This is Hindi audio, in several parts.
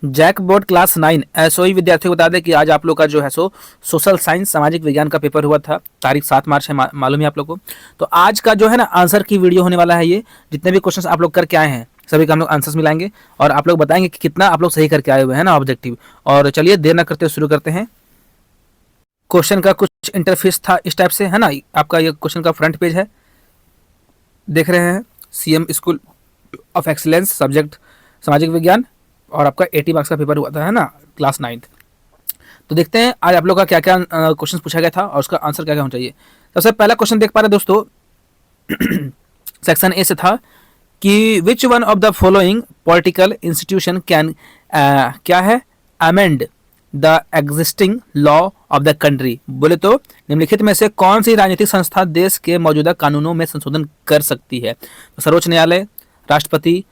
जैक बोर्ड क्लास 9 एसओई विद्यार्थियों को बता दें कि आज आप लोग का जो है सो सोशल साइंस सामाजिक विज्ञान का पेपर हुआ था। तारीख 7 मार्च है, मालूम है आप लोग को। तो आज का जो है ना आंसर की वीडियो होने वाला है। ये जितने भी क्वेश्चन आप लोग करके आए हैं सभी का हम लोग आंसर्स मिलाएंगे और आप लोग बताएंगे कि कितना आप लोग सही करके आए हुए हैं ना ऑब्जेक्टिव। और चलिए देर ना करते शुरू करते हैं। क्वेश्चन का कुछ इंटरफेस था इस टाइप से, है ना। आपका ये क्वेश्चन का फ्रंट पेज है, देख रहे हैं। CM school of excellence, subject सामाजिक विज्ञान, और आपका 80 मार्क्स का पेपर हुआ था, है ना, क्लास 9। तो देखते हैं आज आप लोग का क्या क्या क्वेश्चन पूछा गया था और उसका आंसर क्या क्या होना चाहिए। सबसे पहला क्वेश्चन देख पा रहे दोस्तों सेक्शन ए से था कि which one of the following political institution can क्या है amend the existing law of the country. बोले तो निम्नलिखित में से कौन सी राजनीतिक संस्था देश के मौजूदा कानूनों में संशोधन कर सकती है। तो सर्वोच्च न्यायालय, राष्ट्रपति,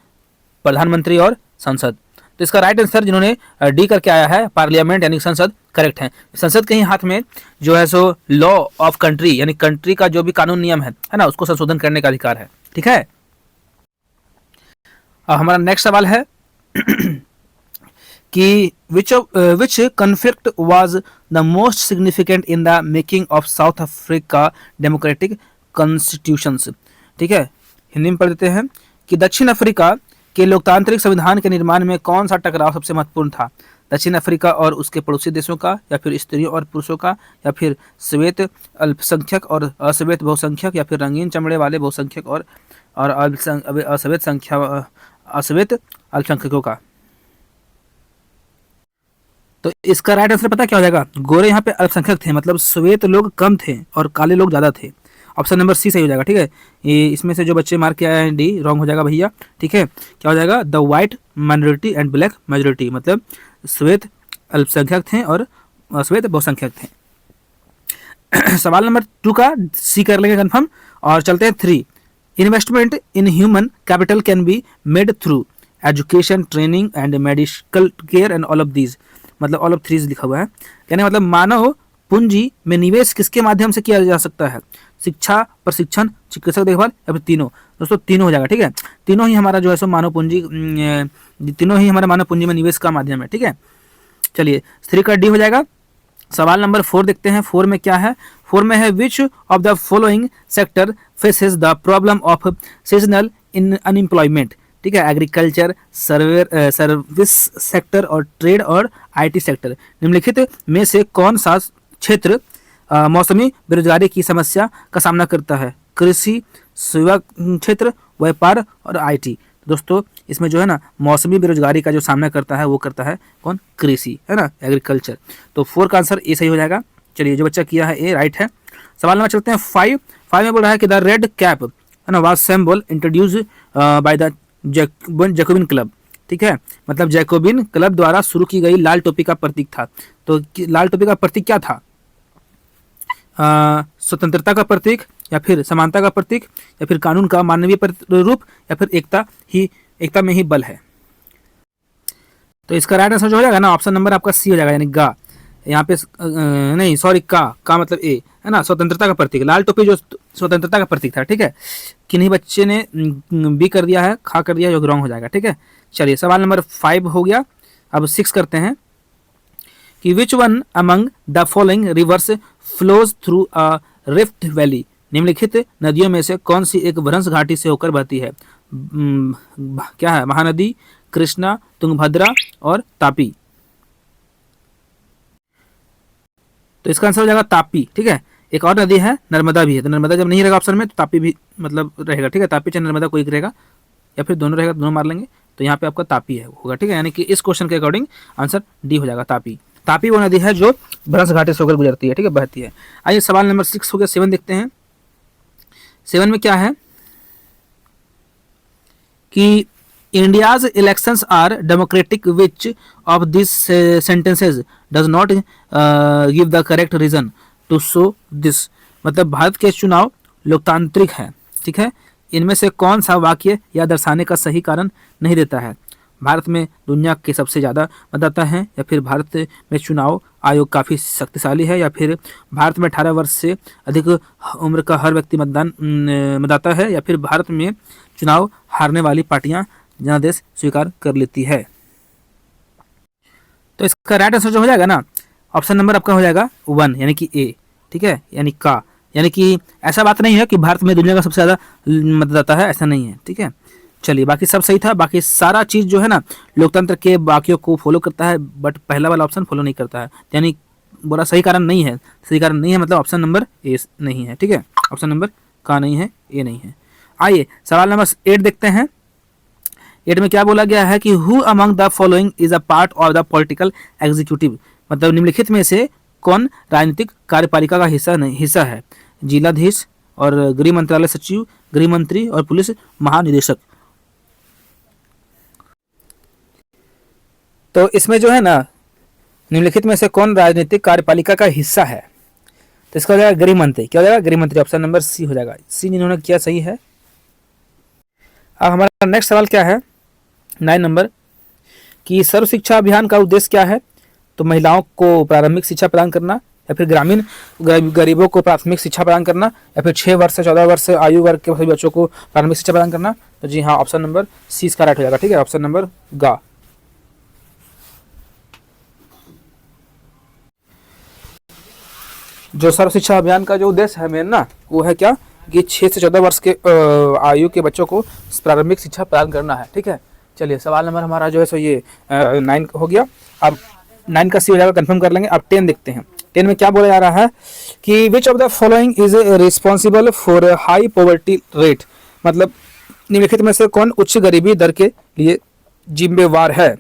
प्रधानमंत्री और संसद। तो इसका राइट आंसर जिन्होंने डी करके आया है पार्लियामेंट यानी संसद, करेक्ट है। संसद के ही हाथ में जो है सो लॉ ऑफ कंट्री यानी कंट्री का जो भी कानून नियम है ना, उसको संशोधन करने का अधिकार है। ठीक है। अब हमारा नेक्स्ट सवाल है कि which conflict was the most significant in the making of South Africa democratic constitutions. ठीक है, हिंदी में पढ़ देते हैं कि दक्षिण अफ्रीका के लोकतांत्रिक संविधान के निर्माण में कौन सा टकराव सबसे महत्वपूर्ण था। दक्षिण अफ्रीका और उसके पड़ोसी देशों का, या फिर स्त्रियों और पुरुषों का, या फिर श्वेत अल्पसंख्यक और अश्वेत बहुसंख्यक, या फिर रंगीन चमड़े वाले बहुसंख्यक और अश्वेत अल्पसंख्यकों का। तो इसका राइट आंसर पता क्या हो जाएगा। गोरे यहाँ पे अल्पसंख्यक थे, मतलब श्वेत लोग कम थे और काले लोग ज़्यादा थे। ऑप्शन नंबर सी सही हो जाएगा। ठीक है, ये इसमें से जो बच्चे मार्क किया है डी रॉन्ग हो जाएगा भैया। ठीक है, क्या हो जाएगा, the white minority and black majority, मतलब श्वेत अल्पसंख्यक थे और अश्वेत बहुसंख्यक थे। सवाल नंबर 2 का सी कर लेंगे कंफर्म और चलते हैं 3। Investment in human capital can be made through education, training and medical care and all of these, मतलब ऑल ऑफ थ्रीज लिखा हुआ है। कहने मतलब मानव पूंजी में निवेश किसके माध्यम से किया जा सकता है। शिक्षा, प्रशिक्षण, चिकित्सक देखभाल या फिर तीनों। दोस्तों तीनों हो जाएगा। ठीक है, तीनों ही हमारा जो है सो मानव पूंजी, तीनों ही हमारा मानव पूंजी में निवेश का माध्यम है। ठीक है, चलिए 3 का डी हो जाएगा। सवाल नंबर 4 देखते हैं। 4 में क्या है। 4 में है which of the following sector faces the problem of seasonal in unemployment. ठीक है, एग्रीकल्चर, सर्विस सेक्टर और ट्रेड और आईटी सेक्टर। निम्नलिखित में से कौन सा क्षेत्र मौसमी बेरोजगारी की समस्या का सामना करता है। कृषि, सेवा क्षेत्र, व्यापार और आईटी। दोस्तों इसमें जो है ना मौसमी बेरोजगारी का जो सामना करता है वो करता है कौन, कृषि, है ना, एग्रीकल्चर। तो 4 का आंसर ए सही हो जाएगा। चलिए जो बच्चा किया है ए राइट है। सवाल नंबर चलते हैं 5। 5 में बोल रहा है कि द रेड कैप, है ना, was symbol introduce by the Jacobin club. ठीक है, मतलब जैकोबिन क्लब द्वारा शुरू की गई लाल टोपी का प्रतीक था। तो लाल टोपी का प्रतीक क्या था। स्वतंत्रता का प्रतीक, या फिर समानता का प्रतीक, या फिर कानून का मानवीय रूप, या फिर एकता में ही बल है। तो इसका राइट आंसर जो हो जाएगा ना ऑप्शन नंबर आपका सी हो जाएगा, यानी गा। यहाँ पे नहीं सॉरी का मतलब ए, है ना, स्वतंत्रता का प्रतीक। लाल टोपी जो स्वतंत्रता का प्रतीक था। ठीक है, किन्हीं बच्चे ने बी कर दिया है, खा कर दिया, जो रॉन्ग हो जाएगा। ठीक है, चलिए सवाल नंबर 5 हो गया। अब 6 करते हैं कि which one among the following rivers flows through a rift valley. निम्नलिखित नदियों में से कौन सी एक भ्रंश घाटी से होकर बहती है। क्या है, महानदी, कृष्णा, तुंगभद्रा और तापी। तो इसका आंसर हो जाएगा तापी। ठीक है, एक और नदी है नर्मदा भी है, तो नर्मदा जब नहीं रहेगा ऑप्शन में तो तापी भी मतलब रहेगा। ठीक है, तापी चाहे नर्मदा कोई रहेगा, या फिर दोनों रहेगा, दोनों मार लेंगे। तो यहाँ पे आपका तापी है होगा। ठीक है, यानी कि इस क्वेश्चन के अकॉर्डिंग आंसर डी हो जाएगा, तापी। तापी वो नदी है जो भ्रंश घाटी से होकर गुजरती है। ठीक है, बहती है। आइए सवाल नंबर 6 हो गया। 7 देखते हैं। 7 में क्या है कि India's elections are democratic which of this sentences does not give the correct reason to show this, मतलब भारत के चुनाव लोकतांत्रिक है। ठीक है, इनमें से कौन सा वाक्य या दर्शाने का सही कारण नहीं देता है। भारत में दुनिया के सबसे ज़्यादा मतदाता हैं, या फिर भारत में चुनाव आयोग काफ़ी शक्तिशाली है, या फिर भारत में 18 वर्ष से अधिक उम्र का हर व्यक्ति मतदाता है, या फिर भारत में चुनाव हारने वाली पार्टियां जनादेश स्वीकार कर लेती है। तो इसका राइट आंसर जो हो जाएगा ना, ऑप्शन नंबर आपका हो जाएगा 1 यानी कि ए। ठीक है, यानी का, यानी कि ऐसा बात नहीं है कि भारत में दुनिया का सबसे ज़्यादा मतदाता है, ऐसा नहीं है। ठीक है, चलिए बाकी सब सही था। बाकी सारा चीज़ जो है ना लोकतंत्र के बाकियों को फॉलो करता है, बट पहला वाला ऑप्शन फॉलो नहीं करता है, यानी बोला सही कारण नहीं है। सही कारण नहीं है मतलब ऑप्शन नंबर ए नहीं है। ठीक है, ऑप्शन नंबर का नहीं है, ए नहीं है। आइए सवाल नंबर 8 देखते हैं। 8 में क्या बोला गया है कि who among the following is a part of the political executive, मतलब निम्नलिखित में से कौन राजनीतिक कार्यपालिका का हिस्सा है? जिलाधीश और गृह मंत्रालय सचिव, गृह मंत्री और पुलिस महानिदेशक। तो इसमें जो है ना निम्नलिखित में से कौन राजनीतिक कार्यपालिका का हिस्सा है? तो इसका हो जाएगा गृह मंत्री। क्या हो जाएगा? गृह मंत्री। ऑप्शन नंबर सी हो जाएगा। सी इन्होंने किया सही है। अब हमारा नेक्स्ट सवाल क्या है 9 नंबर कि सर्व शिक्षा अभियान का उद्देश्य क्या है? तो महिलाओं को प्रारंभिक शिक्षा प्रदान करना, या फिर ग्रामीण गरीबों को प्राथमिक शिक्षा प्रदान करना, या फिर 6 वर्ष से 14 वर्ष आयु वर्ग के सभी बच्चों को प्रारंभिक शिक्षा प्रदान करना। तो जी हाँ, ऑप्शन नंबर सी इसका राइट हो जाएगा। ठीक है, ऑप्शन नंबर गा। जो सर्व शिक्षा अभियान का जो उद्देश्य है मेन ना, वो है क्या कि 6 से 14 वर्ष के आयु के बच्चों को प्रारंभिक शिक्षा प्रदान करना है। ठीक है, चलिए सवाल नंबर हमारा जो है सो ये 9 हो गया। अब 9 का सी हो जाएगा, कंफर्म कर लेंगे। अब 10 देखते हैं। 10 में क्या बोला जा रहा है कि which of the following is responsible for high poverty rate, मतलब निम्नलिखित में से कौन उच्च गरीबी दर के लिए जिम्मेवार है?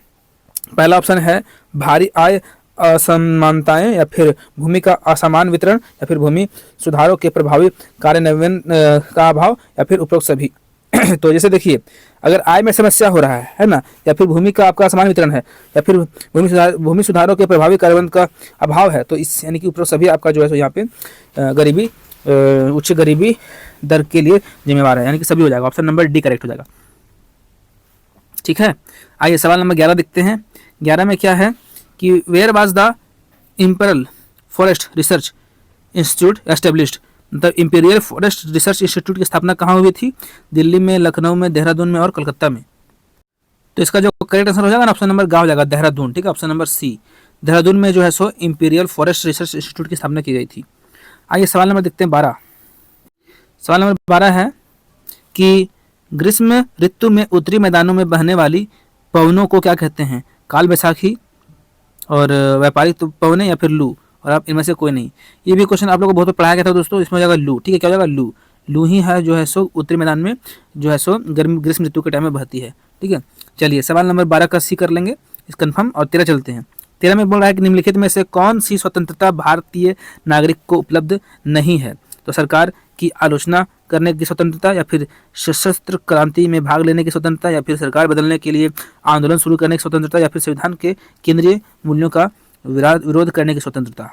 पहला ऑप्शन है भारी आय असमानताएं, या फिर भूमि का असमान वितरण, या फिर भूमि सुधारों के प्रभावी कार्यान्वयन का अभाव, या फिर उपरोक्त सभी। तो जैसे देखिए, अगर आय में समस्या हो रहा है ना, या फिर भूमि का आपका असमान वितरण है, या फिर भूमि सुधारों के प्रभावी कार्यान्वयन का अभाव है, तो इस यानी कि उपरोक्त सभी आपका जो है सो यहाँ पे गरीबी उच्च गरीबी दर के लिए जिम्मेवार है, यानी कि सभी हो जाएगा। ऑप्शन नंबर डी करेक्ट हो जाएगा। ठीक है, आइए सवाल नंबर 11 देखते हैं। 11 में क्या है कि where was the imperial forest research institute established, मतलब इंपीरियल फॉरेस्ट रिसर्च इंस्टीट्यूट की स्थापना कहाँ हुई थी? दिल्ली में, लखनऊ में, देहरादून में और कलकत्ता में। तो इसका जो करेक्ट आंसर हो जाएगा ना, ऑप्शन नंबर गा हो जाएगा, देहरादून। ठीक है, ऑप्शन नंबर सी, देहरादून में जो है सो इंपीरियल फॉरेस्ट रिसर्च इंस्टीट्यूट की स्थापना की गई थी। आइए सवाल नंबर देखते हैं 12। सवाल नंबर 12 है कि ग्रीष्म ऋतु में उत्तरी मैदानों में बहने वाली पवनों को क्या कहते हैं? काल बैसाखी और व्यापारिक पवने, या फिर लू, और आप इनमें से कोई नहीं। ये भी क्वेश्चन आप लोगों को बहुत पढ़ाया गया था दोस्तों। इसमें हो जाएगा लू। ठीक है, क्या हो जाएगा? लू। लू ही है जो है सो उत्तरी मैदान में जो है सो ग्रीष्म ऋतु के टाइम में बहती है। ठीक है, चलिए सवाल नंबर 12 का सी कर लेंगे इस कन्फर्म। और 13 चलते हैं। 13 में बोल रहा है कि निम्नलिखित में से कौन सी स्वतंत्रता भारतीय नागरिक को उपलब्ध नहीं है? तो सरकार की आलोचना करने की स्वतंत्रता, या फिर सशस्त्र क्रांति में भाग लेने की स्वतंत्रता, या फिर सरकार बदलने के लिए आंदोलन शुरू करने की स्वतंत्रता, या फिर संविधान के केंद्रीय मूल्यों का विरोध करने की स्वतंत्रता।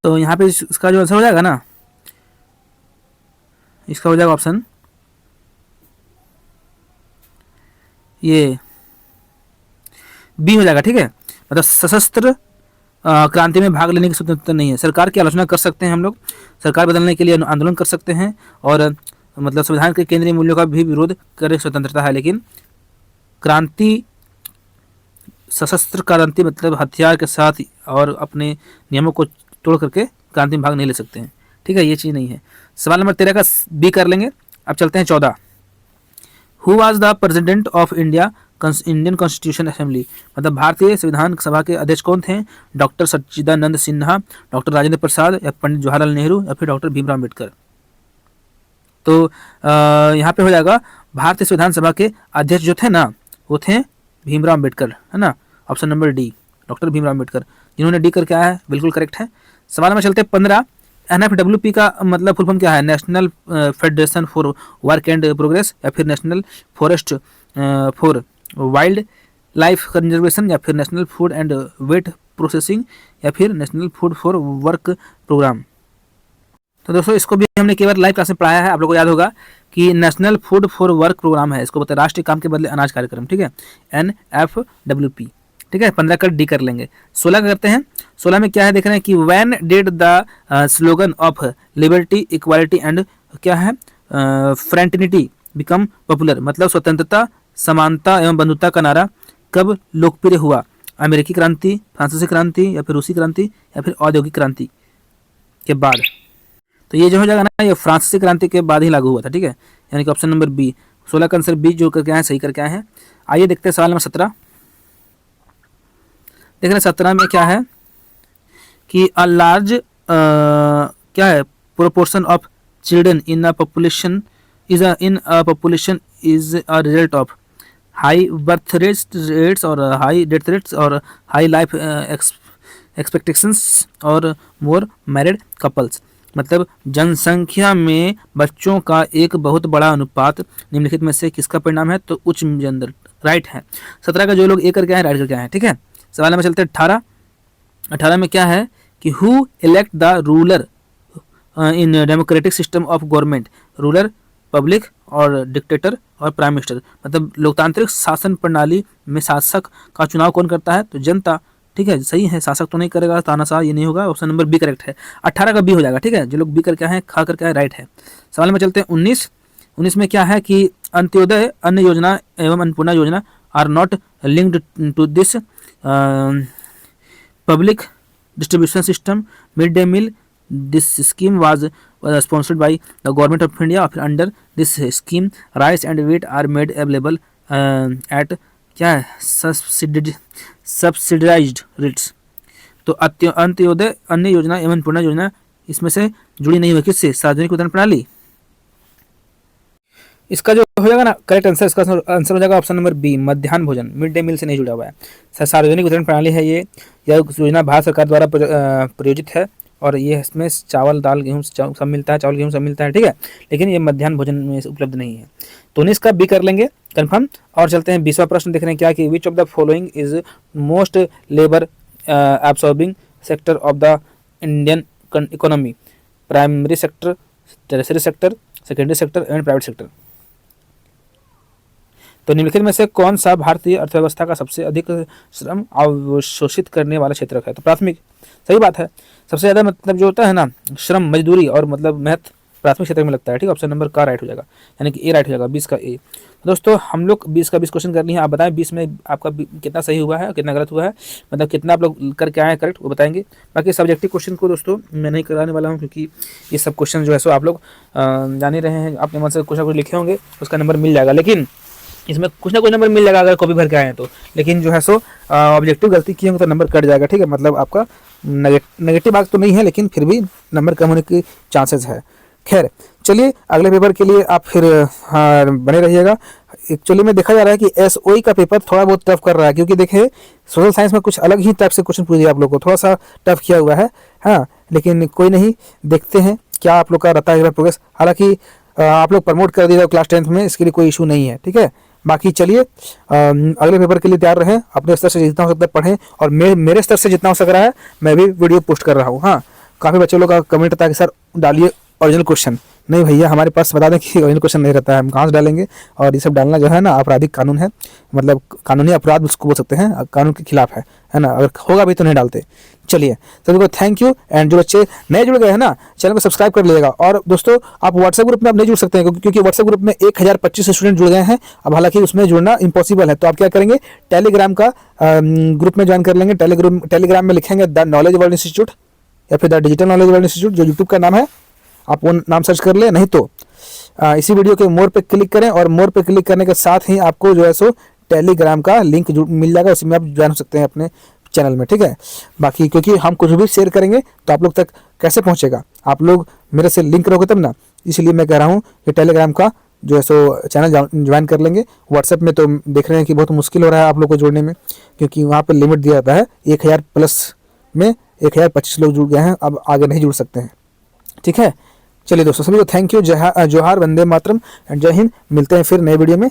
तो यहाँ पे इसका जो आंसर हो जाएगा ना, इसका हो जाएगा ऑप्शन ये बी हो जाएगा। ठीक है, मतलब सशस्त्र क्रांति में भाग लेने की स्वतंत्रता नहीं है। सरकार की आलोचना कर सकते हैं हम लोग, सरकार बदलने के लिए आंदोलन कर सकते हैं, और मतलब संविधान के केंद्रीय मूल्यों का भी विरोध करने की स्वतंत्रता है, लेकिन क्रांति, सशस्त्र क्रांति मतलब हथियार के साथ और अपने नियमों को तोड़ करके क्रांति में भाग नहीं ले सकते हैं। ठीक है, ये चीज़ नहीं है। सवाल नंबर 13 का बी कर लेंगे। अब चलते हैं 14। Who was the president of Indian constitution assembly, मतलब भारतीय संविधान सभा के अध्यक्ष कौन थे? डॉक्टर सच्चिदानंद सिन्हा, डॉक्टर राजेंद्र प्रसाद, या पंडित जवाहरलाल नेहरू, या फिर डॉक्टर भीमराव अम्बेडकर। तो यहाँ पे हो जाएगा भारतीय संविधान सभा के अध्यक्ष जो थे ना, वो थे भीमराव अम्बेडकर, है ना। Option number D, doctor Bhimrao Ambedkar. जिन्होंने डी करके आया है, बिल्कुल करेक्ट है। सवाल में चलते हैं 15। NFWP का मतलब फुल फॉर्म क्या है? National federation for work and progress, या फिर national forest for wild life conservation, या फिर national food and wet processing, या फिर national food for work programme. तो दोस्तों इसको भी हमने केवल लाइव क्लास में पढ़ाया है, आप लोगों को याद होगा कि national food for work programme है, इसको बताया राष्ट्रीय काम के बदले अनाज कार्यक्रम। ठीक है, NFWP। ठीक है, 15 का डी कर लेंगे। 16 का करते हैं। 16 में क्या है देख रहे हैं कि when did the slogan of liberty equality and क्या है फ्रेंटर्निटी बिकम पॉपुलर, मतलब स्वतंत्रता, समानता एवं बंधुता का नारा कब लोकप्रिय हुआ? अमेरिकी क्रांति, फ्रांसीसी क्रांति या फिर रूसी क्रांति या फिर औद्योगिक क्रांति के बाद। तो ये जो हो जाएगा ना, ये फ्रांसीसी क्रांति के बाद ही लागू हुआ था, ठीक है, यानी कि ऑप्शन नंबर बी, 16 का आंसर बी जो करके आए सही करके आए हैं। आइए देखते हैं सवाल नंबर 17। देख रहे हैं 17 में क्या है कि अ लार्ज क्या है, proportion of children in a population is a result of high birth rates और हाई डेथ रेट्स और हाई लाइफ एक्सपेक्टेशंस और मोर मैरिड कपल्स। मतलब जनसंख्या में बच्चों का एक बहुत बड़ा अनुपात निम्नलिखित में से किसका परिणाम है, तो उच्च जेंडर, राइट है। 17 का जो लोग ए करके आए राइट करके आए हैं, ठीक है। सवाल में चलते हैं 18। 18 में क्या है कि who elect the ruler in democratic system of government, ruler, public और डिक्टेटर और प्राइम मिनिस्टर। मतलब लोकतांत्रिक शासन प्रणाली में शासक का चुनाव कौन करता है, तो जनता, ठीक है, सही है, शासक तो नहीं करेगा, तानाशाह ये नहीं होगा, ऑप्शन नंबर बी करेक्ट है। 18 का बी हो जाएगा, ठीक है, जो लोग बी करके आए हैं खा करके आए राइट है। सवाल में चलते हैं 19। 19 में क्या है कि अंत्योदय अन्न योजना एवं अन्नपूर्णा योजना are not linked to this public distribution system mid day meal. This scheme was sponsored by the government of India. फिर under this scheme rice and wheat are made available at क्या है, सब्सिडाइज्ड रेट्स। तो अंत्योदय अन्न योजना एवं अन्नपूर्णा योजना इसमें से जुड़ी नहीं हुई, किससे, सार्वजनिक वितरण प्रणाली। इसका जो हो जाएगा ना करेक्ट आंसर, इसका आंसर हो जाएगा ऑप्शन नंबर बी, मध्याह्न भोजन, मिड डे मील से नहीं जुड़ा हुआ है। सार्वजनिक वितरण प्रणाली है ये, यह योजना भारत सरकार द्वारा प्रायोजित है और ये इसमें चावल दाल गेहूँ सब मिलता है, चावल गेहूँ सब मिलता है, ठीक है, लेकिन ये मध्याह्न भोजन में उपलब्ध नहीं है। तो 19 का बी कर लेंगे कंफर्म। और चलते हैं 20वां प्रश्न, देख रहे हैं क्या कि which of the following is most labour absorbing sector of the Indian economy, primary sector, tertiary sector, secondary sector and private sector. तो निम्नलिखित में से कौन सा भारतीय अर्थव्यवस्था का सबसे अधिक श्रम अवशोषित करने वाला क्षेत्र है, तो प्राथमिक, सही बात है। सबसे ज़्यादा मतलब जो होता है ना श्रम, मजदूरी और मतलब मेहनत प्राथमिक क्षेत्र में लगता है, ठीक है, ऑप्शन नंबर का राइट हो जाएगा, यानी कि ए राइट हो जाएगा, 20 का ए। तो दोस्तों हम लोग 20 का 20 क्वेश्चन कर लिए हैं, आप बताएं 20 में आपका कितना सही हुआ है, कितना गलत हुआ है, मतलब कितना आप लोग करके आए हैं करेक्ट, वो बताएंगे। बाकी सब्जेक्टिव क्वेश्चन को दोस्तों मैं नहीं कराने वाला हूँ, क्योंकि ये सब क्वेश्चन जो है सो आप लोग जान ही रहे हैं, अपने मन से कुछ ना कुछ लिखे होंगे, उसका नंबर मिल जाएगा, लेकिन इसमें कुछ ना कुछ नंबर मिल जाएगा अगर कॉपी भर के आए हैं तो, लेकिन जो है सो ऑब्जेक्टिव गलती किए होंगे तो नंबर कट जाएगा, ठीक है, मतलब आपका नेगेटिव मार्क्स तो नहीं है, लेकिन फिर भी नंबर कम होने की चांसेस है। खैर चलिए अगले पेपर के लिए आप फिर बने रहिएगा। एक्चुअली में देखा जा रहा है कि एसओई का पेपर थोड़ा बहुत टफ कर रहा है, क्योंकि देखिए सोशल साइंस में कुछ अलग ही टाइप से क्वेश्चन पूछ दिया आप लोग को, थोड़ा सा टफ किया हुआ है, हाँ, लेकिन कोई नहीं, देखते हैं क्या आप लोग का रहता है प्रोग्रेस। हालांकि आप लोग प्रमोट कर दिए 10th क्लास में, इसके लिए कोई इशू नहीं है, ठीक है। बाकी चलिए अगले पेपर के लिए तैयार रहें, अपने स्तर से जितना हो सकता है पढ़ें, और मेरे स्तर से जितना हो सक रहा है मैं भी वीडियो पोस्ट कर रहा हूँ। हाँ, काफ़ी बच्चे लोग का कमेंट आता है कि सर डालिए ओरिजिनल क्वेश्चन। नहीं भैया, हमारे पास बता दें कि ओरिजिनल क्वेश्चन नहीं रहता है, हम कहाँ से डालेंगे, और ये सब डालना जो है ना आपराधिक कानून है, मतलब कानूनी अपराध उसको बोल सकते हैं, कानून के खिलाफ है ना, अगर होगा भी तो नहीं डालते। चलिए सभी को थैंक यू, एंड जो बच्चे नए जुड़ गए हैं ना चैनल को सब्सक्राइब कर लीजिएगा। और दोस्तों आप व्हाट्सएप ग्रुप में आप नहीं जुड़ सकते हैं, क्योंकि व्हाट्सएप ग्रुप में 1025 स्टूडेंट जुड़ गए हैं अब, हालांकि उसमें जुड़ना इम्पॉसिबल है। तो आप क्या करेंगे, टेलीग्राम का ग्रुप में ज्वाइन कर लेंगे। टेलीग्राम में लिखेंगे द नॉलेज वर्ल्ड इंस्टीट्यूट या फिर the digital knowledge world institute, जो यूट्यूब का नाम है, आप वो नाम सर्च कर ले, नहीं तो इसी वीडियो के मोर पे क्लिक करें, और मोर पे क्लिक करने के साथ ही आपको जो है सो टेलीग्राम का लिंक मिल जाएगा, उसमें आप ज्वाइन हो सकते हैं अपने चैनल में, ठीक है। बाकी क्योंकि हम कुछ भी शेयर करेंगे तो आप लोग तक कैसे पहुंचेगा, आप लोग मेरे से लिंक रहोगे तब ना, इसलिए मैं कह रहा हूँ कि टेलीग्राम का जो है सो चैनल ज्वाइन कर लेंगे। व्हाट्सएप में तो देख रहे हैं कि बहुत मुश्किल हो रहा है आप लोग को जोड़ने में, क्योंकि वहाँ पर लिमिट दिया जाता है 1000 प्लस में 1025 लोग जुड़ गए हैं, अब आगे नहीं जुड़ सकते हैं, ठीक है। चलिए दोस्तों सभी को थैंक यू, जोहार, वंदे मातरम एंड जय हिंद। मिलते हैं फिर नए वीडियो में।